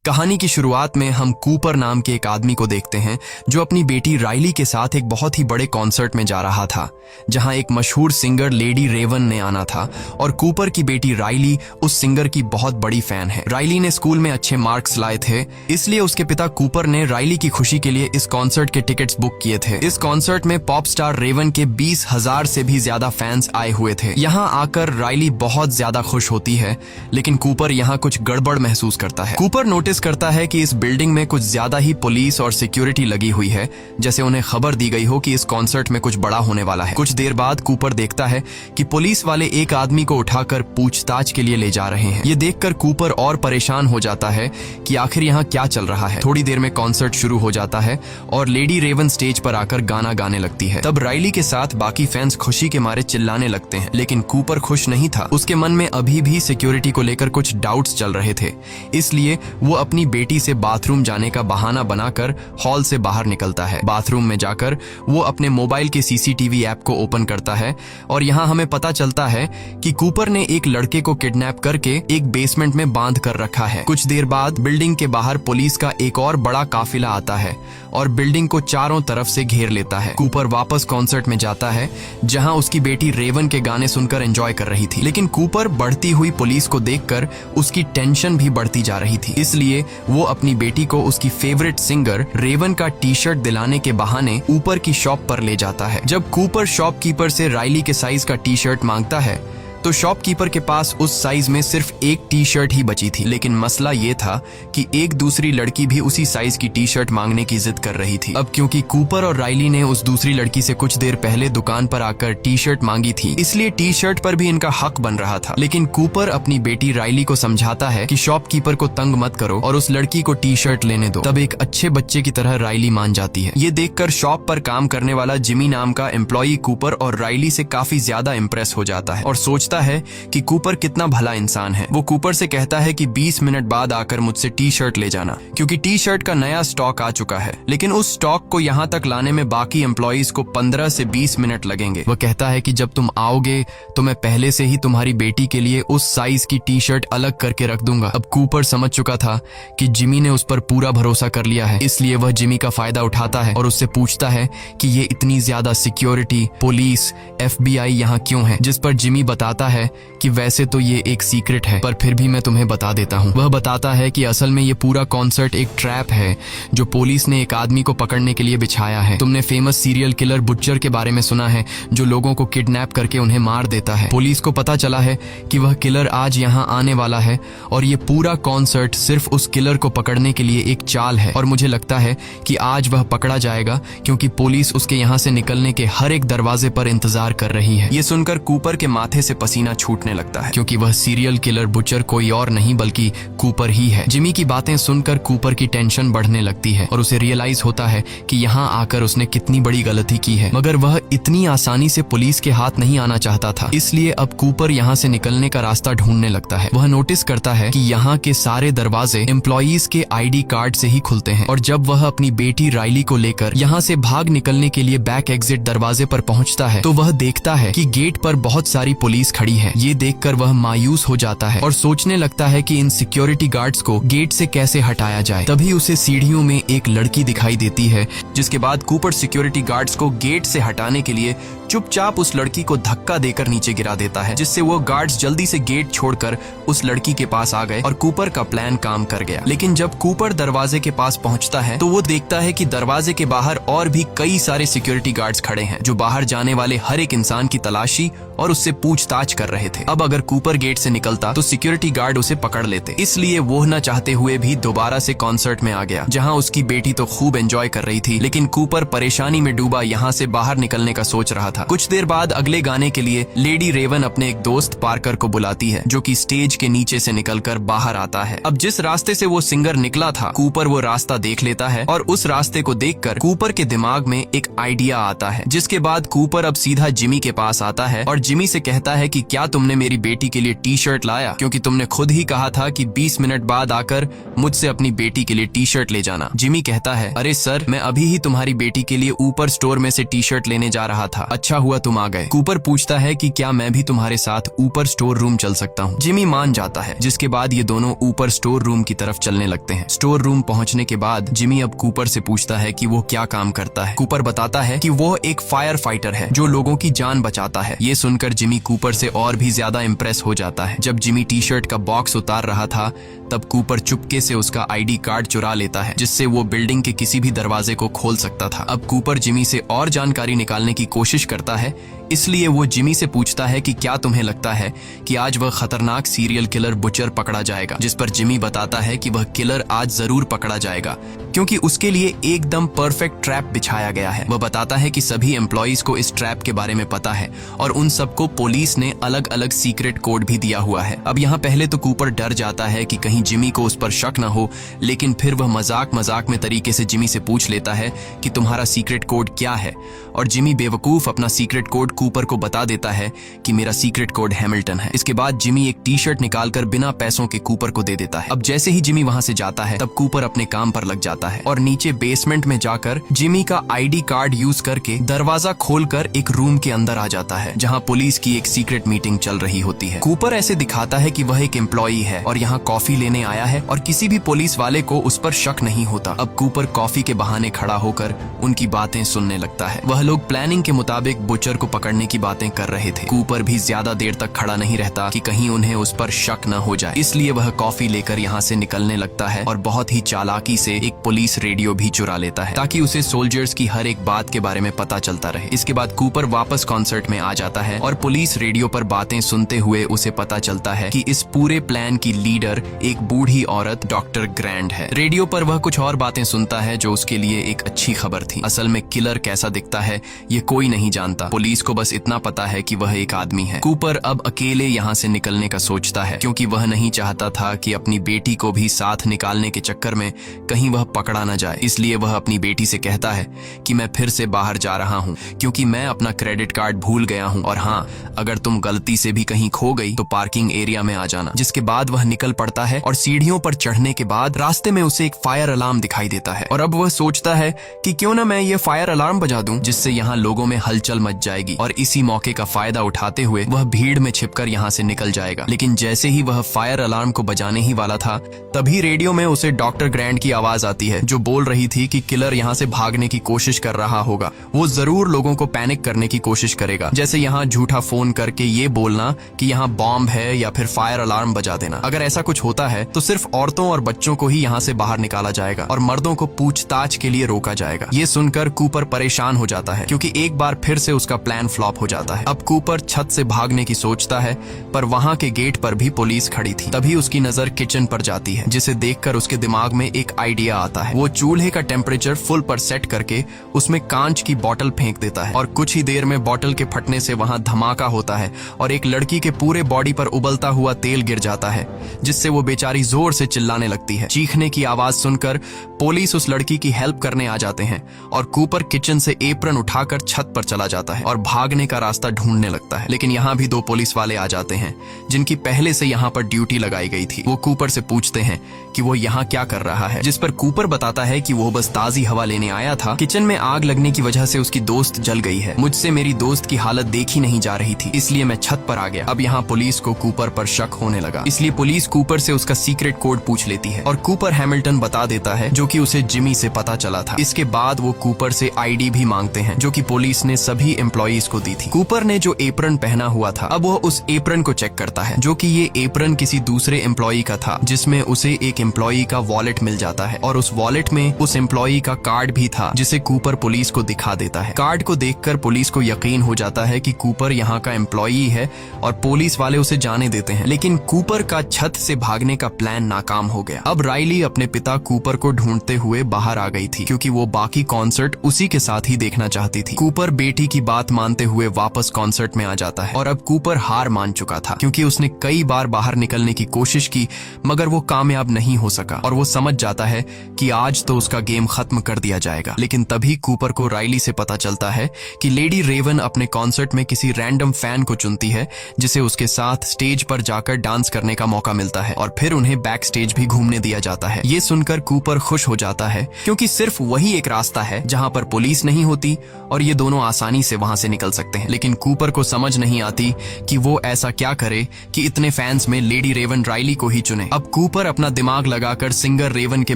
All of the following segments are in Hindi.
कहानी की शुरुआत में हम कूपर नाम के एक आदमी को देखते हैं जो अपनी बेटी राइली के साथ एक बहुत ही बड़े कॉन्सर्ट में जा रहा था, जहां एक मशहूर सिंगर लेडी रेवन ने आना था और कूपर की बेटी राइली उस सिंगर की बहुत बड़ी फैन है। राइली ने स्कूल में अच्छे मार्क्स लाए थे, इसलिए उसके पिता कूपर ने राइली की खुशी के लिए इस कॉन्सर्ट के टिकट्स बुक किए थे। इस कॉन्सर्ट में पॉप स्टार रेवन के 20,000 से भी ज्यादा फैंस आए हुए थे। यहाँ आकर राइली बहुत ज्यादा खुश होती है, लेकिन कूपर यहाँ कुछ गड़बड़ महसूस करता है। कूपर नोटिस करता है कि इस बिल्डिंग में कुछ ज्यादा ही पुलिस और सिक्योरिटी लगी हुई है, जैसे उन्हें खबर दी गई हो कि इस कॉन्सर्ट में कुछ बड़ा होने वाला है। कुछ देर बाद कूपर देखता है कि पुलिस वाले एक आदमी को उठाकर पूछताछ के लिए ले जा रहे हैं। ये देखकर कूपर और परेशान हो जाता है कि आखिर यहाँ क्या चल रहा है। थोड़ी देर में कॉन्सर्ट शुरू हो जाता है और लेडी रेवन स्टेज पर आकर गाना गाने लगती है। तब राइली के साथ बाकी फैंस खुशी के मारे चिल्लाने लगते हैं, लेकिन कूपर खुश नहीं था। उसके मन में अभी भी सिक्योरिटी को लेकर कुछ डाउट्स चल रहे थे, इसलिए वो अपनी बेटी से बाथरूम जाने का बहाना बनाकर हॉल से बाहर निकलता है। बाथरूम में जाकर वो अपने मोबाइल के सीसीटीवी ऐप को ओपन करता है और यहाँ हमें पता चलता है कि कूपर ने एक लड़के को किडनैप करके एक बेसमेंट में बांध कर रखा है। कुछ देर बाद बिल्डिंग के बाहर पुलिस का एक और बड़ा काफिला आता है और बिल्डिंग को चारों तरफ से घेर लेता है। कूपर वापस कॉन्सर्ट में जाता है, जहाँ उसकी बेटी रेवन के गाने सुनकर एंजॉय कर रही थी, लेकिन कूपर बढ़ती हुई पुलिस को देखकर उसकी टेंशन भी बढ़ती जा रही थी। इसलिए वो अपनी बेटी को उसकी फेवरेट सिंगर रेवन का टी शर्ट दिलाने के बहाने ऊपर की शॉप पर ले जाता है। जब कूपर शॉपकीपर से राइली के साइज का टी शर्ट मांगता है तो शॉपकीपर के पास उस साइज में सिर्फ एक टी शर्ट ही बची थी, लेकिन मसला ये था कि एक दूसरी लड़की भी उसी साइज की टी शर्ट मांगने की जिद कर रही थी। अब क्योंकि कूपर और राइली ने उस दूसरी लड़की से कुछ देर पहले दुकान पर आकर टी शर्ट मांगी थी, इसलिए टी शर्ट पर भी इनका हक बन रहा था। लेकिन कूपर अपनी बेटी राइली को समझाता है कि शॉपकीपर को तंग मत करो और उस लड़की को टी शर्ट लेने दो। तब एक अच्छे बच्चे की तरह राइली मान जाती है। ये देखकर शॉप पर काम करने वाला जिमी नाम का एम्प्लॉई कूपर और राइली से काफी ज्यादा इम्प्रेस हो जाता है और सोचता है कि कूपर कितना भला इंसान है। वो कूपर से कहता है कि 20 मिनट बाद आकर मुझसे टी शर्ट ले जाना, क्योंकि टी शर्ट का नया स्टॉक आ चुका है। लेकिन उस स्टॉक को यहाँ तक लाने में बाकी एम्प्लॉइज को 15 से 20 मिनट लगेंगे। वह कहता है कि जब तुम आओगे तो मैं पहले से ही तुम्हारी बेटी के लिए उस साइज की टी शर्ट अलग करके रख दूंगा। अब कूपर समझ चुका था कि जिमी ने उस पर पूरा भरोसा कर लिया है, इसलिए वह जिमी का फायदा उठाता है और उससे पूछता है कि ये इतनी ज्यादा सिक्योरिटी, पुलिस, FBI यहाँ क्यों है, जिस पर जिमी बताता है कि वैसे तो ये एक सीक्रेट है, पर फिर भी मैं तुम्हें बता देता हूँ। वह बताता है कि असल में ये पूरा कॉन्सर्ट एक ट्रैप है जो पुलिस ने एक आदमी को पकड़ने के लिए बिछाया है। तुमने फेमस सीरियल किलर बुच्चर के बारे में सुना है, जो लोगों को किडनैप करके उन्हें मार देता है। पुलिस को पता चला है कि वह किलर आज यहाँ आने वाला है और ये पूरा कॉन्सर्ट सिर्फ उस किलर को पकड़ने के लिए एक चाल है, और मुझे लगता है कि आज वह पकड़ा जाएगा क्योंकि पुलिस उसके यहाँ से निकलने के हर एक दरवाजे पर इंतजार कर रही है। ये सुनकर कूपर के माथे से पसीना छूटने लगता है, क्योंकि वह सीरियल किलर बुचर कोई और नहीं बल्कि कूपर ही है। जिमी की बातें सुनकर कूपर की टेंशन बढ़ने लगती है और उसे रियलाइज होता है कि यहाँ आकर उसने कितनी बड़ी गलती की है, मगर वह इतनी आसानी से पुलिस के हाथ नहीं आना चाहता था। इसलिए अब कूपर यहाँ से निकलने का रास्ता ढूंढने लगता है। वह नोटिस करता है कि यहाँ के सारे दरवाजे एम्प्लॉइज के ID कार्ड से ही खुलते हैं, और जब वह अपनी बेटी राइली को लेकर यहाँ से भाग निकलने के लिए बैक एग्जिट दरवाजे पर पहुँचता है तो वह देखता है कि गेट पर बहुत सारी पुलिस खड़ी है। ये देखकर वह मायूस हो जाता है और सोचने लगता है कि इन सिक्योरिटी गार्ड्स को गेट से कैसे हटाया जाए। तभी उसे सीढ़ियों में एक लड़की दिखाई देती है, जिसके बाद कूपर सिक्योरिटी गार्ड्स को गेट से हटाने के लिए चुपचाप उस लड़की को धक्का देकर नीचे गिरा देता है, जिससे वो गार्ड्स जल्दी से गेट छोड़कर उस लड़की के पास आ गए और कूपर का प्लान काम कर गया। लेकिन जब कूपर दरवाजे के पास पहुंचता है तो वो देखता है कि दरवाजे के बाहर और भी कई सारे सिक्योरिटी गार्ड्स खड़े हैं, जो बाहर जाने वाले हर एक इंसान की तलाशी और उससे पूछताछ कर रहे थे। अब अगर कूपर गेट से निकलता तो सिक्योरिटी गार्ड उसे पकड़ लेते, इसलिए वो न चाहते हुए भी दोबारा से कॉन्सर्ट में आ गया, जहाँ उसकी बेटी तो खूब एंजॉय कर रही थी, लेकिन कूपर परेशानी में डूबा यहाँ से बाहर निकलने का सोच रहा था। कुछ देर बाद अगले गाने के लिए लेडी रेवन अपने एक दोस्त पार्कर को बुलाती है, जो कि स्टेज के नीचे से निकलकर बाहर आता है। अब जिस रास्ते से वो सिंगर निकला था, कूपर वो रास्ता देख लेता है और उस रास्ते को देखकर कूपर के दिमाग में एक आइडिया आता है, जिसके बाद कूपर अब सीधा जिमी के पास आता है और जिमी से कहता है कि क्या तुमने मेरी बेटी के लिए टी शर्ट लाया, क्योंकि तुमने खुद ही कहा था कि 20 मिनट बाद आकर मुझसे अपनी बेटी के लिए टी शर्ट ले जाना। जिमी कहता है, अरे सर, मैं अभी ही तुम्हारी बेटी के लिए ऊपर स्टोर में से टी शर्ट लेने जा रहा था। अच्छा हुआ तुम आ गए। कूपर पूछता है कि क्या मैं भी तुम्हारे साथ ऊपर स्टोर रूम चल सकता हूँ। जिमी मान जाता है, जिसके बाद ये दोनों ऊपर स्टोर रूम की तरफ चलने लगते हैं। स्टोर रूम पहुंचने के बाद जिमी अब कूपर से पूछता है कि वो क्या काम करता है। कूपर बताता है कि वो एक फायर फाइटर है जो लोगों की जान बचाता है। ये सुनकर जिमी कूपर से और भी ज्यादा इम्प्रेस हो जाता है। जब जिमी टी शर्ट का बॉक्स उतार रहा था तब कूपर चुपके से उसका आईडी कार्ड चुरा लेता है, जिससे वो बिल्डिंग के किसी भी दरवाजे को खोल सकता था। अब कूपर जिमी से और जानकारी निकालने की कोशिश करता है, इसलिए वो जिमी से पूछता है कि क्या तुम्हें लगता है कि आज वह खतरनाक सीरियल किलर बुचर पकड़ा जाएगा। जिस पर जिमी बताता है कि वह किलर आज जरूर पकड़ा जाएगा क्योंकि उसके लिए एकदम परफेक्ट ट्रैप बिछाया गया है। वह बताता है कि सभी एम्प्लॉइज को इस ट्रैप के बारे में पता है और उन सबको पुलिस ने अलग अलग सीक्रेट कोड भी दिया हुआ है। अब यहाँ पहले तो कूपर डर जाता है कि कहीं जिमी को उस पर शक न हो, लेकिन फिर वह मजाक में तरीके से जिमी से पूछ लेता है कि तुम्हारा सीक्रेट कोड क्या है, और जिमी बेवकूफ अपना सीक्रेट कोड कूपर को बता देता है कि मेरा सीक्रेट कोड हैमिल्टन है। इसके बाद जिमी एक टी शर्ट निकालकर बिना पैसों के कूपर को दे देता है। अब जैसे ही जिमी वहां से जाता है तब कूपर अपने काम पर लग जाता है और नीचे बेसमेंट में जाकर जिमी का आईडी कार्ड यूज करके दरवाजा खोलकर एक रूम के अंदर आ जाता है जहां पुलिस की एक सीक्रेट मीटिंग चल रही होती है। कूपर ऐसे दिखाता है कि वह एक एम्प्लॉई है और यहाँ कॉफी लेने आया है और किसी भी पुलिस वाले को उस पर शक नहीं होता। अब कूपर कॉफी के बहाने खड़ा होकर उनकी बातें सुनने लगता है। वह लोग प्लानिंग के मुताबिक बुचर को पकड़ने की बातें कर रहे थे। कूपर भी ज्यादा देर तक खड़ा नहीं रहता कि कहीं उन्हें उस पर शक न हो जाए, इसलिए वह कॉफी लेकर यहाँ से निकलने लगता है और बहुत ही चालाकी से एक पुलिस रेडियो भी चुरा लेता है ताकि उसे सोल्जर्स की हर एक बात के बारे में पता चलता रहे। इसके बाद कूपर वापस कॉन्सर्ट में आ जाता है और पुलिस रेडियो पर बातें सुनते हुए उसे पता चलता है कि इस पूरे प्लान की लीडर एक बूढ़ी औरत डॉक्टर ग्रैंड है। रेडियो पर वह कुछ और बातें सुनता है जो उसके लिए एक अच्छी खबर थी। असल में किलर कैसा दिखता है ये कोई नहीं जानता, पुलिस को बस इतना पता है कि वह एक आदमी है। कूपर अब अकेले यहाँ से निकलने का सोचता है क्योंकि वह नहीं चाहता था कि अपनी बेटी को भी साथ निकालने के चक्कर में कहीं वह पकड़ा न जाए। इसलिए वह अपनी बेटी से कहता है कि मैं फिर से बाहर जा रहा हूँ क्योंकि मैं अपना क्रेडिट कार्ड भूल गया हूँ, और हाँ, अगर तुम गलती से भी कहीं खो गई तो पार्किंग एरिया में आ जाना। जिसके बाद वह निकल पड़ता है और सीढ़ियों पर चढ़ने के बाद रास्ते में उसे एक फायर अलार्म दिखाई देता है और अब वह सोचता है कि क्यों ना मैं ये फायर अलार्म बजा दूं जिससे यहाँ लोगों में हलचल मच जाएगी, और इसी मौके का फायदा उठाते हुए वह भीड़ में छिपकर यहाँ से निकल जाएगा। लेकिन जैसे ही वह फायर अलार्म को बजाने ही वाला था तभी रेडियो में उसे डॉक्टर ग्रैंड की आवाज आती है जो बोल रही थी कि किलर यहाँ से भागने की कोशिश कर रहा होगा। वो जरूर लोगों को पैनिक करने की कोशिश करेगा, जैसे यहाँ झूठा फोन करके ये बोलना कि यहाँ बॉम्ब है या फिर फायर अलार्म बजा देना। अगर ऐसा कुछ होता है तो सिर्फ औरतों और बच्चों को ही यहाँ से बाहर निकाला जाएगा और मर्दों को पूछताछ के लिए रोका जाएगा। ये सुनकर कूपर परेशान हो जाता है क्योंकि एक बार फिर से उसका प्लान फ्लॉप हो जाता है। अब कूपर छत से भागने की सोचता है पर वहाँ के गेट पर भी पुलिस खड़ी थी। तभी उसकी नजर किचन पर जाती है जिसे देखकर उसके दिमाग में एक आइडिया आता है। वो चूल्हे का टेम्परेचर फुल पर सेट करके उसमें कांच की बोतल फेंक देता है और कुछ ही देर में बोतल के फटने से वहाँ धमाका होता है और एक लड़की के पूरे बॉडी पर उबलता हुआ तेल गिर जाता है जिससे वो बेचारी जोर से चिल्लाने लगती है। चीखने की आवाज सुनकर पुलिस उस लड़की की हेल्प करने आ जाते हैं और कूपर किचन से एप्रन उठाकर छत पर चला जाता है और भागने का रास्ता ढूंढने लगता है। लेकिन यहाँ भी दो पुलिस वाले आ जाते हैं जिनकी पहले से यहाँ पर ड्यूटी लगाई गई थी। वो कूपर से पूछते हैं कि वो यहाँ क्या कर रहा है, जिस पर कूपर बताता है कि वो बस ताजी हवा लेने आया था। किचन में आग लगने की वजह से उसकी दोस्त जल गई है। मुझसे मेरी दोस्त की हालत देखी नहीं जा रही थी, इसलिए मैं छत पर आ गया। अब यहाँ पुलिस को कूपर पर शक होने लगा, इसलिए पुलिस कूपर से उसका सीक्रेट कोड पूछ लेती है और कूपर हैमिल्टन बता देता है जो कि उसे जिमी से पता चला था। इसके बाद वो कूपर से आईडी भी मांगते हैं जो कि पुलिस ने सभी एम्प्लॉइज को दी थी। कूपर ने जो एप्रन पहना हुआ था अब वो उस एप्रन को चेक करता है जो कि ये एप्रन किसी दूसरे एम्प्लॉई का था, जिसमें उसे एक एम्प्लॉई का वॉलेट मिल जाता है और उस वॉलेट में उस एम्प्लॉई का कार्ड भी था जिसे कूपर पुलिस को दिखा देता है। कार्ड को देखकर पुलिस को यकीन हो जाता है कि कूपर यहाँ का एम्प्लॉई है और पुलिस वाले उसे जाने देते हैं। लेकिन कूपर का छत से भागने का प्लान नाकाम हो गया। अब राइली अपने पिता कूपर को ढूंढते हुए बाहर आ गई थी क्योंकि वो बाकी कॉन्सर्ट उसी के साथ ही देखना चाहती थी। कूपर बेटी की बात मानते हुए वापस कॉन्सर्ट में आ जाता है और अब कूपर हार मान चुका था क्योंकि उसने कई बार बाहर निकलने की कोशिश की मगर वो कामयाब नहीं हो सका और वो समझ जाता है कि आज तो उसका गेम खत्म कर दिया जाएगा। लेकिन तभी कूपर को राइली से पता चलता है कि लेडी रेवन अपने कॉन्सर्ट में किसी रैंडम फैन को चुनती है जिसे उसके साथ स्टेज पर जाकर डांस करने का मौका मिलता है और फिर उन्हें बैक स्टेज भी घूमने दिया जाता है। ये सुनकर कूपर खुश हो जाता है क्योंकि सिर्फ वही एक रास्ता है जहाँ पर पुलिस नहीं होती और ये दोनों आसानी से वहाँ से निकल निकल सकते हैं। लेकिन कूपर को समझ नहीं आती कि वो ऐसा क्या करे कि इतने फैंस में लेडी रेवन राइली को ही चुने। अब कूपर अपना दिमाग लगाकर सिंगर रेवन के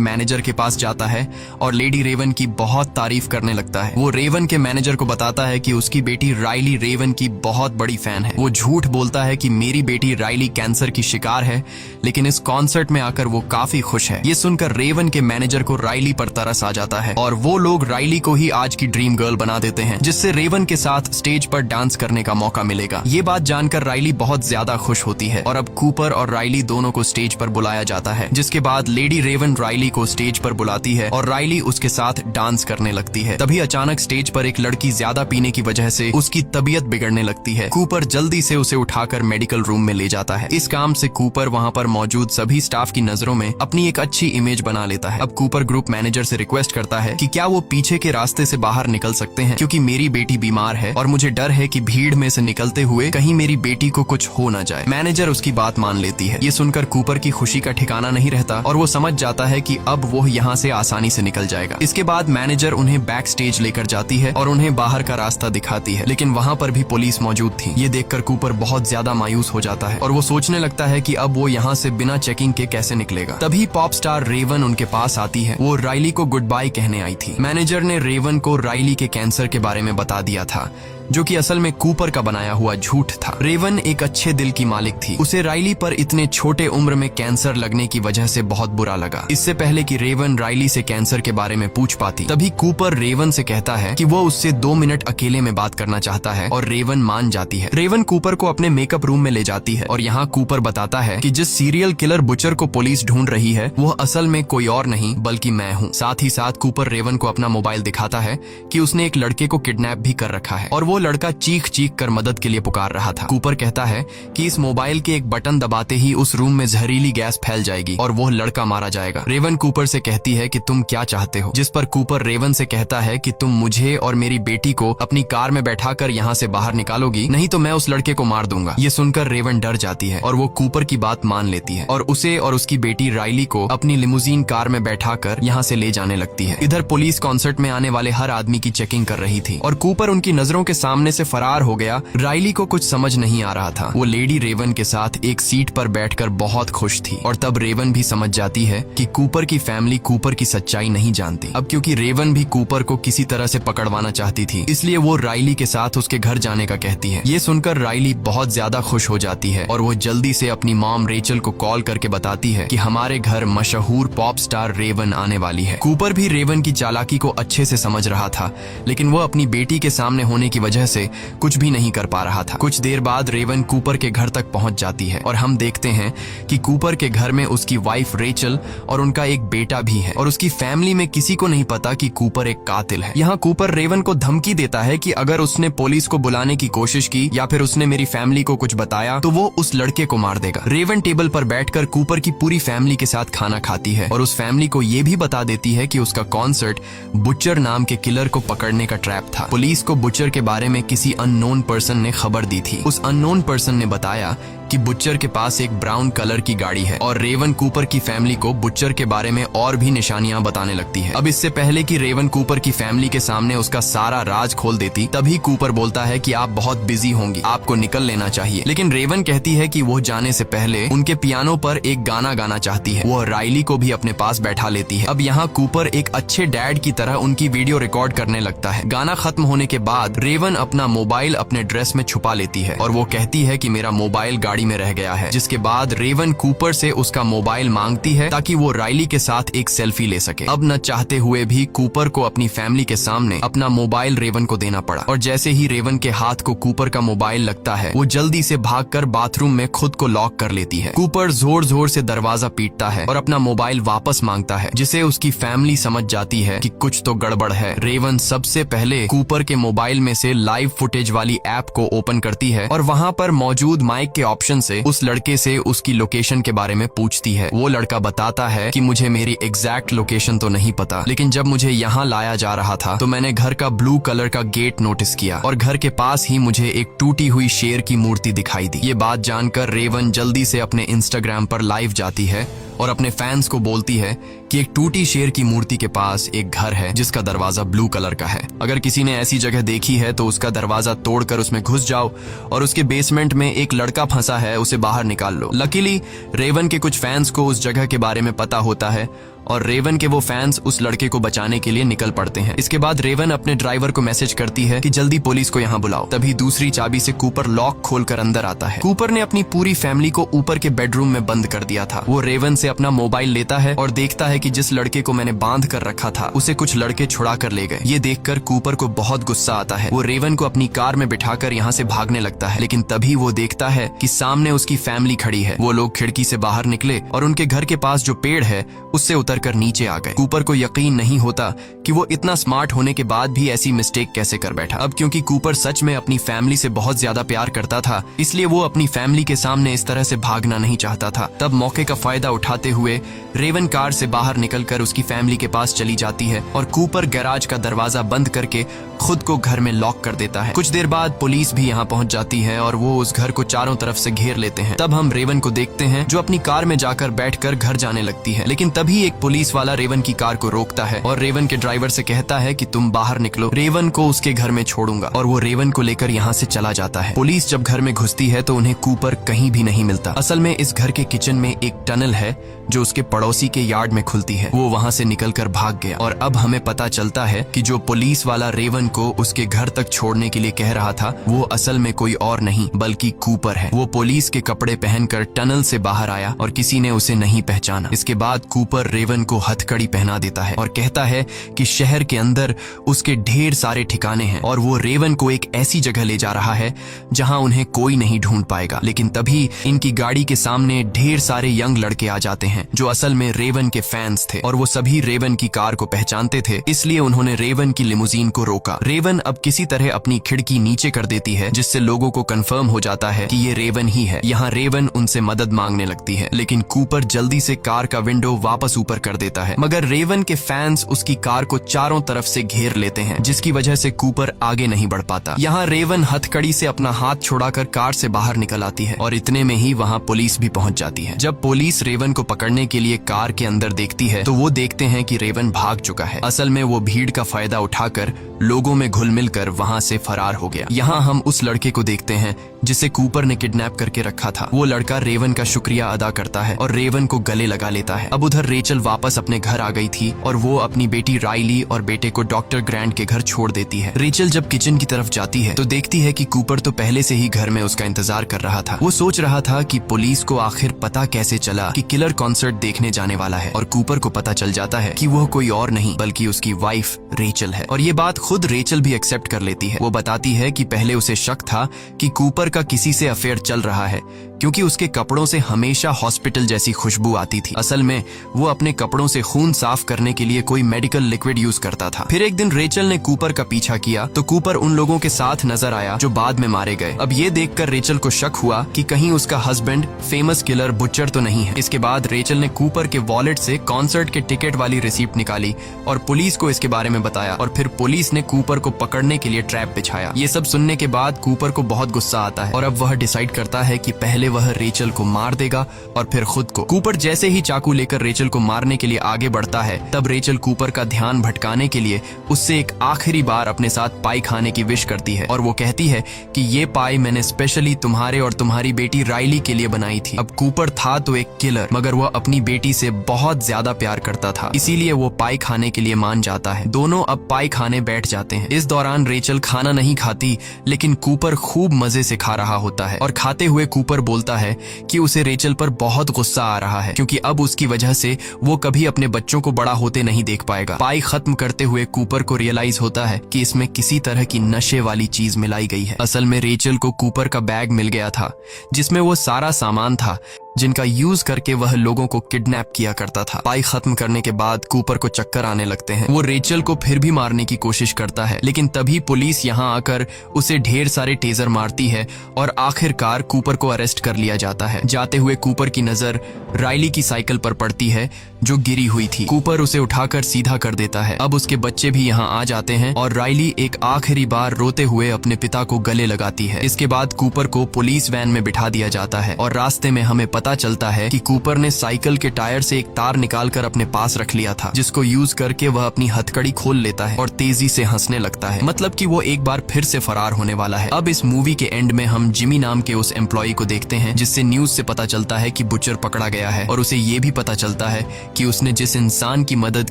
मैनेजर के पास जाता है और लेडी रेवन की बहुत तारीफ करने लगता है। वो रेवन के मैनेजर को बताता है कि उसकी बेटी राइली रेवन की बहुत बड़ी फैन है। वो झूठ बोलता है कि मेरी बेटी राइली कैंसर की शिकार है, लेकिन इस कॉन्सर्ट में आकर वो काफी खुश है। ये सुनकर रेवन के मैनेजर को राइली पर तरस आ जाता है और वो लोग राइली को ही आज की ड्रीम गर्ल बना देते हैं, जिससे रेवन के साथ स्टेज पर डांस करने का मौका मिलेगा। ये बात जानकर राइली बहुत ज्यादा खुश होती है और अब कूपर और राइली दोनों को स्टेज पर बुलाया जाता है, जिसके बाद लेडी रेवन राइली को स्टेज पर बुलाती है और राइली उसके साथ डांस करने लगती है। तभी अचानक स्टेज पर एक लड़की ज्यादा पीने की वजह से उसकी तबीयत बिगड़ने लगती है। कूपर जल्दी से उसे उठाकर मेडिकल रूम में ले जाता है। इस काम से कूपर वहाँ पर मौजूद सभी स्टाफ की नजरों में अपनी एक अच्छी इमेज बना लेता है। अब कूपर ग्रुप मैनेजर से रिक्वेस्ट करता है कि क्या वो पीछे के रास्ते से बाहर निकल सकते हैं, क्योंकि मेरी बेटी बीमार है और मुझे डर है कि भीड़ में से निकलते हुए कहीं मेरी बेटी को कुछ हो न जाए। मैनेजर उसकी बात मान लेती है। ये सुनकर कूपर की खुशी का ठिकाना नहीं रहता और वो समझ जाता है कि अब वो यहाँ से आसानी से निकल जाएगा। इसके बाद मैनेजर उन्हें बैक स्टेज लेकर जाती है और उन्हें बाहर का रास्ता दिखाती है, लेकिन वहाँ पर भी पुलिस मौजूद थी। ये देखकर कूपर बहुत ज्यादा मायूस हो जाता है और वो सोचने लगता है कि अब वो यहाँ से बिना चेकिंग के कैसे निकलेगा। तभी पॉप स्टार रेवन उनके पास आती है। वो राइली को गुड बाय कहने आई थी। मैनेजर ने रेवन को राइली के कैंसर के बारे में बता दिया था, जो कि असल में कूपर का बनाया हुआ झूठ था। रेवन एक अच्छे दिल की मालिक थी। उसे राइली पर इतने छोटे उम्र में कैंसर लगने की वजह से बहुत बुरा लगा। इससे पहले कि रेवन राइली से कैंसर के बारे में पूछ पाती, तभी कूपर रेवन से कहता है कि वो उससे 2 मिनट अकेले में बात करना चाहता है और रेवन मान जाती है। रेवन कूपर को अपने मेकअप रूम में ले जाती है और यहाँ कूपर बताता है कि जिस सीरियल किलर बुचर को पुलिस ढूंढ रही है वो असल में कोई और नहीं बल्कि मैं हूँ। साथ ही साथ कूपर रेवन को अपना मोबाइल दिखाता है कि उसने एक लड़के को किडनैप भी कर रखा है और वो लड़का चीख चीख कर मदद के लिए पुकार रहा था। कूपर कहता है कि इस मोबाइल के एक बटन दबाते ही उस रूम में जहरीली गैस फैल जाएगी और वो लड़का मारा जाएगा। रेवन कूपर से कहती है कि तुम क्या चाहते हो, जिस पर कूपर रेवन से कहता है कि तुम मुझे और मेरी बेटी को अपनी कार में बैठाकर यहाँ से बाहर निकालोगी, नहीं तो मैं उस लड़के को मार दूंगा। ये सुनकर रेवन डर जाती है और वो कूपर की बात मान लेती है और उसे और उसकी बेटी राइली को अपनी लिमुजीन कार में बैठाकर यहाँ से ले जाने लगती है। इधर पुलिस कॉन्सर्ट में आने वाले हर आदमी की चेकिंग कर रही थी और कूपर उनकी नजरों के सामने से फरार हो गया। राइली को कुछ समझ नहीं आ रहा था। वो लेडी रेवन के साथ एक सीट पर बैठकर बहुत खुश थी और तब रेवन भी समझ जाती है कि कूपर की फैमिली कूपर की सच्चाई नहीं जानती। अब क्योंकि रेवन भी कूपर को किसी तरह से पकड़वाना चाहती थी, इसलिए वो राइली के साथ उसके घर जाने का कहती है। ये सुनकर राइली बहुत ज्यादा खुश हो जाती है और वो जल्दी से अपनी मॉम रेचल को कॉल करके बताती है कि हमारे घर मशहूर पॉप स्टार रेवन आने वाली है। कूपर भी रेवन की चालाकी को अच्छे से समझ रहा था, लेकिन वो अपनी बेटी के सामने होने की वजह से कुछ भी नहीं कर पा रहा था। कुछ देर बाद रेवन कूपर के घर तक पहुंच जाती है और हम देखते हैं कि कूपर के घर में उसकी वाइफ रेचल और उनका एक बेटा भी है और उसकी फैमिली में किसी को नहीं पता कि कूपर एक कातिल है। यहाँ कूपर रेवन को धमकी देता है कि अगर उसने पुलिस को बुलाने की कोशिश की या फिर उसने मेरी फैमिली को कुछ बताया तो वो उस लड़के को मार देगा। रेवन टेबल पर बैठकर कूपर की पूरी फैमिली के साथ खाना खाती है और उस फैमिली को ये भी बता देती है कि उसका कॉन्सर्ट बुचर नाम के किलर को पकड़ने का ट्रैप था। पुलिस को बुचर के बारे में किसी अननोन पर्सन ने खबर दी थी। उस अननोन पर्सन ने बताया कि बुचर के पास एक ब्राउन कलर की गाड़ी है और रेवन कूपर की फैमिली को बुचर के बारे में और भी निशानियां बताने लगती है। अब इससे पहले कि रेवन कूपर की फैमिली के सामने उसका सारा राज खोल देती, तभी कूपर बोलता है कि आप बहुत बिजी होंगी, आपको निकल लेना चाहिए। लेकिन रेवन कहती है कि वो जाने से पहले उनके पियानो पर एक गाना गाना चाहती है। वो राइली को भी अपने पास बैठा लेती है। अब यहाँ कूपर एक अच्छे डैड की तरह उनकी वीडियो रिकॉर्ड करने लगता है। गाना खत्म होने के बाद रेवन अपना मोबाइल अपने ड्रेस में छुपा लेती है और वो कहती है कि मेरा मोबाइल गाड़ी में रह गया है, जिसके बाद रेवन कूपर से उसका मोबाइल मांगती है ताकि वो राइली के साथ एक सेल्फी ले सके। अब न चाहते हुए भी कूपर को अपनी फैमिली के सामने अपना मोबाइल रेवन को देना पड़ा और जैसे ही रेवन के हाथ को कूपर का मोबाइल लगता है वो जल्दी से भागकर बाथरूम में खुद को लॉक कर लेती है। कूपर जोर जोर से दरवाजा पीटता है और अपना मोबाइल वापस मांगता है, जिसे उसकी फैमिली समझ जाती है कि कुछ तो गड़बड़ है। रेवन सबसे पहले कूपर के मोबाइल में से लाइव फुटेज वाली ऐप को ओपन करती है और वहाँ पर मौजूद माइक के ऑप्शन से उस लड़के से उसकी लोकेशन के बारे में पूछती है। वो लड़का बताता है कि मुझे मेरी एग्जैक्ट लोकेशन तो नहीं पता, लेकिन जब मुझे यहाँ लाया जा रहा था तो मैंने घर का ब्लू कलर का गेट नोटिस किया और घर के पास ही मुझे एक टूटी हुई शेर की मूर्ति दिखाई दी। ये बात जानकर रेवन जल्दी से अपने इंस्टाग्राम पर लाइव जाती है और अपने फैंस को बोलती है कि एक टूटी शेर की मूर्ति के पास एक घर है जिसका दरवाजा ब्लू कलर का है। अगर किसी ने ऐसी जगह देखी है तो उसका दरवाजा तोड़कर उसमें घुस जाओ और उसके बेसमेंट में एक लड़का फंसा है, उसे बाहर निकाल लो। लकीली रेवन के कुछ फैंस को उस जगह के बारे में पता होता है और रेवन के वो फैंस उस लड़के को बचाने के लिए निकल पड़ते हैं। इसके बाद रेवन अपने ड्राइवर को मैसेज करती है कि जल्दी पुलिस को यहाँ बुलाओ। तभी दूसरी चाबी से कूपर लॉक खोलकर अंदर आता है। कूपर ने अपनी पूरी फैमिली को ऊपर के बेडरूम में बंद कर दिया था। वो रेवन से अपना मोबाइल लेता है और देखता है कि जिस लड़के को मैंने बांध कर रखा था उसे कुछ लड़के छुड़ा कर ले गए। ये देखकर कूपर को बहुत गुस्सा आता है। वो रेवन को अपनी कार में बिठाकर यहाँ से भागने लगता है, लेकिन तभी वो देखता है कि सामने उसकी फैमिली खड़ी है। वो लोग खिड़की से बाहर निकले और उनके घर के पास जो पेड़ है उससे उतरकर नीचे आ गए। कूपर को यकीन नहीं होता कि वो इतना स्मार्ट होने के बाद भी ऐसी मिस्टेक कैसे कर बैठा। अब क्योंकि कूपर सच में अपनी फैमिली से बहुत ज्यादा प्यार करता था, इसलिए वो अपनी फैमिली के सामने इस तरह से भागना नहीं चाहता था। तब मौके का फायदा उठाते हुए रेवन कार से बाहर निकलकर उसकी फैमिली के पास चली जाती है और कूपर गैराज का दरवाजा बंद करके खुद को घर में लॉक कर देता है। कुछ देर बाद पुलिस भी यहाँ पहुंच जाती है और वो उस घर को चारों तरफ से घेर लेते हैं। तब हम रेवन को देखते हैं जो अपनी कार में जाकर बैठकर घर जाने लगती है, लेकिन तभी एक पुलिस वाला रेवन की कार को रोकता है और रेवन के ड्राइवर से कहता है कि तुम बाहर निकलो, रेवन को उसके घर में छोड़ूंगा। और वो रेवन को लेकर यहाँ से चला जाता है। पुलिस जब घर में घुसती है तो उन्हें कूपर कहीं भी नहीं मिलता। असल में इस घर के किचन में एक टनल है जो उसके पड़ोसी के यार्ड में खुलती है। वो वहाँ से निकलकर भाग गया और अब हमें पता चलता है कि जो पुलिस वाला रेवन को उसके घर तक छोड़ने के लिए कह रहा था वो असल में कोई और नहीं बल्कि कूपर है। वो पुलिस के कपड़े पहनकर टनल से बाहर आया और किसी ने उसे नहीं पहचाना। इसके बाद कूपर रेवन को हथकड़ी पहना देता है और कहता है कि शहर के अंदर उसके ढेर सारे ठिकाने हैं और वो रेवन को एक ऐसी जगह ले जा रहा है जहां उन्हें कोई नहीं ढूंढ पाएगा। लेकिन तभी इनकी गाड़ी के सामने ढेर सारे यंग लड़के आ जाते हैं जो असल में रेवन के फैंस थे और वो सभी रेवन की कार को पहचानते थे, इसलिए उन्होंने रेवन की लिमुजीन को रोका। रेवन अब किसी तरह अपनी खिड़की नीचे कर देती है जिससे लोगों को कंफर्म हो जाता है कि ये रेवन ही है। यहाँ रेवन उनसे मदद मांगने लगती है, लेकिन कूपर जल्दी से कार का विंडो वापस ऊपर कर देता है। मगर रेवन के फैंस उसकी कार को चारों तरफ से घेर लेते हैं जिसकी वजह से कूपर आगे नहीं बढ़ पाता। यहाँ रेवन हथकड़ी से अपना हाथ छुड़ाकर कार से बाहर निकल आती है और इतने में ही वहाँ पुलिस भी पहुंच जाती है। जब पुलिस रेवन को पकड़ने के लिए कार के अंदर देखती है तो वो देखते हैं कि रेवन भाग चुका है। असल में वो भीड़ का फायदा उठाकर लोगों में घुल मिल कर वहाँ से फरार हो गया। यहाँ हम उस लड़के को देखते हैं जिसे कूपर ने किडनैप करके रखा था। वो लड़का रेवन का शुक्रिया अदा करता है और रेवन को गले लगा लेता है। अब उधर रेचल वापस अपने घर आ गई थी और वो अपनी बेटी राइली और बेटे को डॉक्टर ग्रैंट के घर छोड़ देती है। रेचल जब किचन की तरफ जाती है तो देखती है कि कूपर तो पहले से ही घर में उसका इंतजार कर रहा था। वो सोच रहा था कि पुलिस को आखिर पता कैसे चला कि किलर कॉन्सर्ट देखने जाने वाला है और कूपर को पता चल जाता है कि वो कोई और नहीं बल्कि उसकी वाइफ रेचल है। और ये बात खुद रेचल भी एक्सेप्ट कर लेती है। वो बताती है कि पहले उसे शक था कि कूपर का किसी से अफेयर चल रहा है क्योंकि उसके कपड़ों से हमेशा हॉस्पिटल जैसी खुशबू आती थी। असल में वो अपने कपड़ों से खून साफ करने के लिए कोई मेडिकल लिक्विड यूज करता था। फिर एक दिन रेचल ने कूपर का पीछा किया तो कूपर उन लोगों के साथ नजर आया जो बाद में मारे गए। अब ये देखकर रेचल को शक हुआ कि कहीं उसका हस्बैंड फेमस किलर बुचर तो नहीं है। इसके बाद रेचल ने कूपर के वॉलेट से कॉन्सर्ट के टिकट वाली रिसीप्ट निकाली और पुलिस को इसके बारे में बताया और फिर पुलिस ने कूपर को पकड़ने के लिए ट्रैप बिछाया। ये सब सुनने के बाद कूपर को बहुत गुस्सा आता है और अब वह डिसाइड करता है कि पहले वह रेचल को मार देगा और फिर खुद को। कूपर जैसे ही चाकू लेकर रेचल को मारने के लिए आगे बढ़ता है तब रेचल कूपर का ध्यान भटकाने के लिए उससे एक आखिरी बार अपने साथ पाई खाने की विश करती है और वो कहती है कि ये पाई मैंने स्पेशली तुम्हारे और तुम्हारी बेटी राइली के लिए बनाई थी। अब कूपर था तो एक किलर मगर वह अपनी बेटी से बहुत ज्यादा प्यार करता था, इसीलिए वो पाई खाने के लिए मान जाता है। दोनों अब पाई खाने बैठ जाते हैं। इस दौरान रेचल खाना नहीं खाती लेकिन कूपर खूब मजे से खा रहा होता है और खाते हुए कूपर बोलता है कि उसे रेचल पर बहुत गुस्सा आ रहा है क्योंकि अब उसकी वजह से वो कभी अपने बच्चों को बड़ा होते नहीं देख पाएगा। पाई खत्म करते हुए कूपर को रियलाइज होता है कि इसमें किसी तरह की नशे वाली चीज मिलाई गई है। असल में रेचल को कूपर का बैग मिल गया था जिसमें वो सारा सामान था जिनका यूज करके वह लोगों को किडनैप किया करता था। पाई खत्म करने के बाद कूपर को चक्कर आने लगते हैं। वो रेचल को फिर भी मारने की कोशिश करता है लेकिन तभी पुलिस यहाँ आकर उसे ढेर सारे टेजर मारती है और आखिरकार कूपर को अरेस्ट कर लिया जाता है। जाते हुए कूपर की नजर राइली की साइकिल पर पड़ती है जो गिरी हुई थी। कूपर उसे उठाकर सीधा कर देता है। अब उसके बच्चे भी यहाँ आ जाते हैं और राइली एक आखिरी बार रोते हुए अपने पिता को गले लगाती है। इसके बाद कूपर को पुलिस वैन में बिठा दिया जाता है और रास्ते में हमें पता चलता है कि कूपर ने साइकिल के टायर से एक तार निकालकर अपने पास रख लिया था, जिसको यूज करके वह अपनी हथकड़ी खोल लेता है और तेजी से हंसने लगता है, मतलब कि वो एक बार फिर से फरार होने वाला है। अब इस मूवी के एंड में हम जिमी नाम के उस एम्प्लॉय को देखते हैं जिससे न्यूज से पता चलता है कि बुचर पकड़ा गया है और उसे ये भी पता चलता है कि उसने जिस इंसान की मदद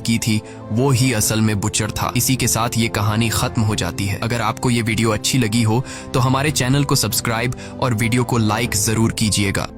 की थी वो ही असल में बुचर था। इसी के साथ ये कहानी खत्म हो जाती है। अगर आपको ये वीडियो अच्छी लगी हो तो हमारे चैनल को सब्सक्राइब और वीडियो को लाइक जरूर कीजिएगा।